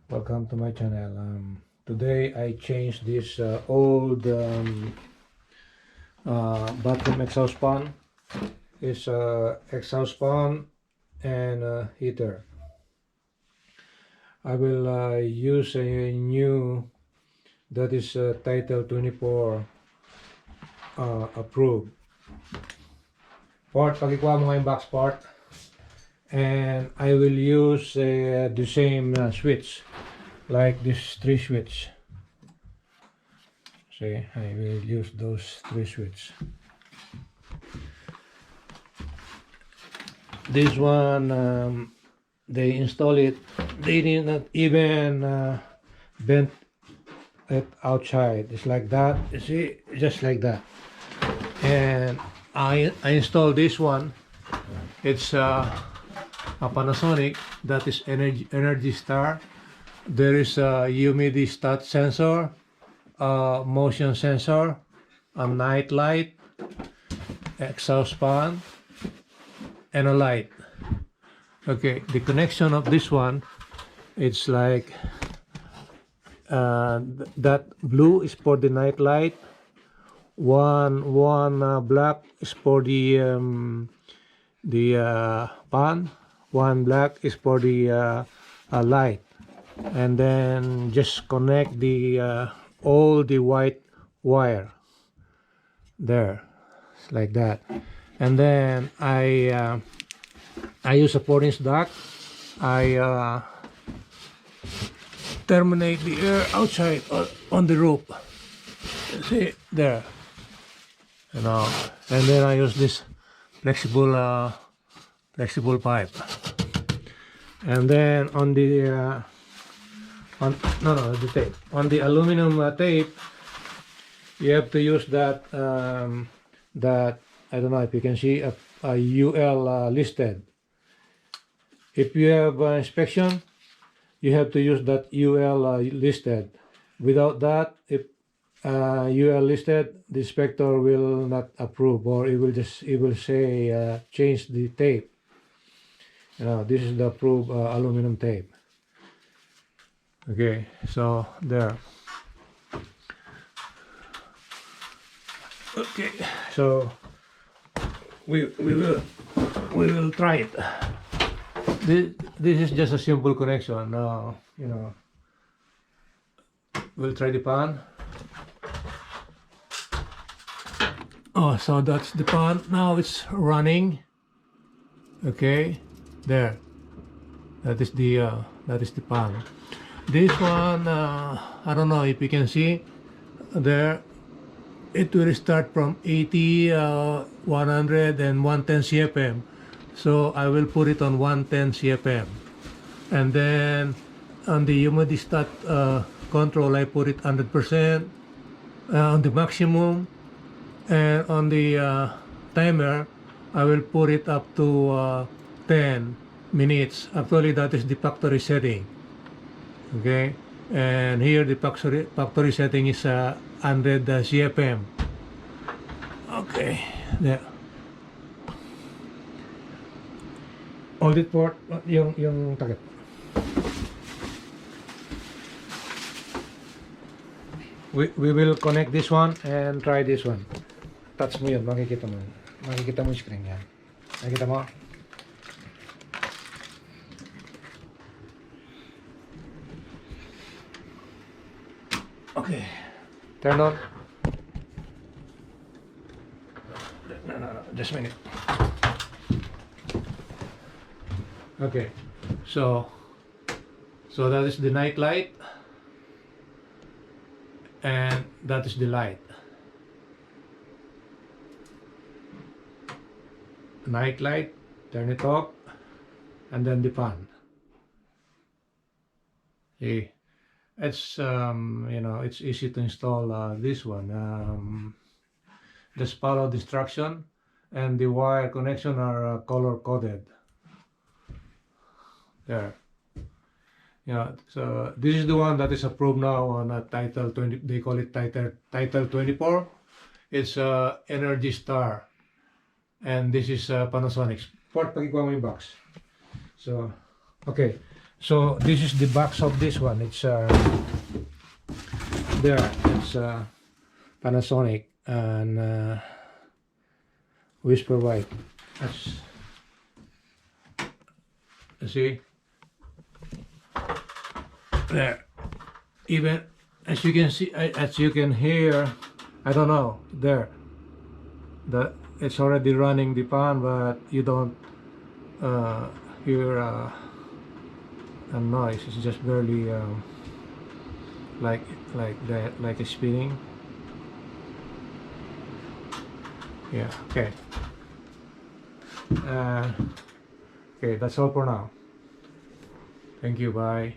Welcome to my channel. Today I changed this old bathroom exhaust fan. It's exhaust fan and heater. I will use a new that is Title 24 approved. Port, pagikuha mo nga yung box port. And I will use the same switch, like this 3 switch. See, I will use those 3 switch. This one, they install it, they did not even bend it outside. It's like that, you see, just like that. And I installed this one. It's a Panasonic, that is Energy Star. There is a humidity stat sensor, a motion sensor, a night light, exhaust fan, and a light. Okay, the connection of this one, it's like that blue is for the night light, one black is for the pan, one black is for the light, and then just connect the all the white wire there, like that. And then I use a 4-inch duct. I terminate the air outside on the roof. See there, and then I use this flexible pipe. And then on the the tape, on the aluminum tape, you have to use that that, I don't know if you can see, a UL listed. If you have inspection, you have to use that UL listed. Without that, if UL listed, the inspector will not approve, or it will say change the tape. This is the approved aluminum tape. Okay, so there. Okay, so we will try it. This is just a simple connection. Now, we'll try the pan. Oh, so that's the pan. Now it's running. Okay, there. That is the pan. This one, I don't know if you can see there. It will start from 80, 100, and 110 CFM. So I will put it on 110 CFM. And then on the humidity stat control, I put it 100% on the maximum. And on the timer, I will put it up to 10 minutes. Actually, that is the factory setting. Okay, and here the factory setting is 100 CFM. Okay, there. Hold it for yung takip. We will connect this one and try this one. Touch mo yun, makikita mo yung screen yan. Makikita mo? Okay, turn on. No, just a minute. Okay, so that is the night light, and that is the light. Night light, turn it off, and then the fan. See, it's it's easy to install this one. Just follow the instruction, and the wire connection are color coded. There. So this is the one that is approved now on Title 20. They call it Title 24. It's Energy Star, and this is Panasonic. Port, pagikuha mo yung box. So, okay. So this is the box of this one. It's there. It's Panasonic and Whisper White. That's, see there. Even as you can see, as you can hear, I don't know there. That it's already running the fan, but you don't hear a noise. It's just barely like that, like a spinning. Yeah. Okay. Okay. That's all for now. Thank you. Bye.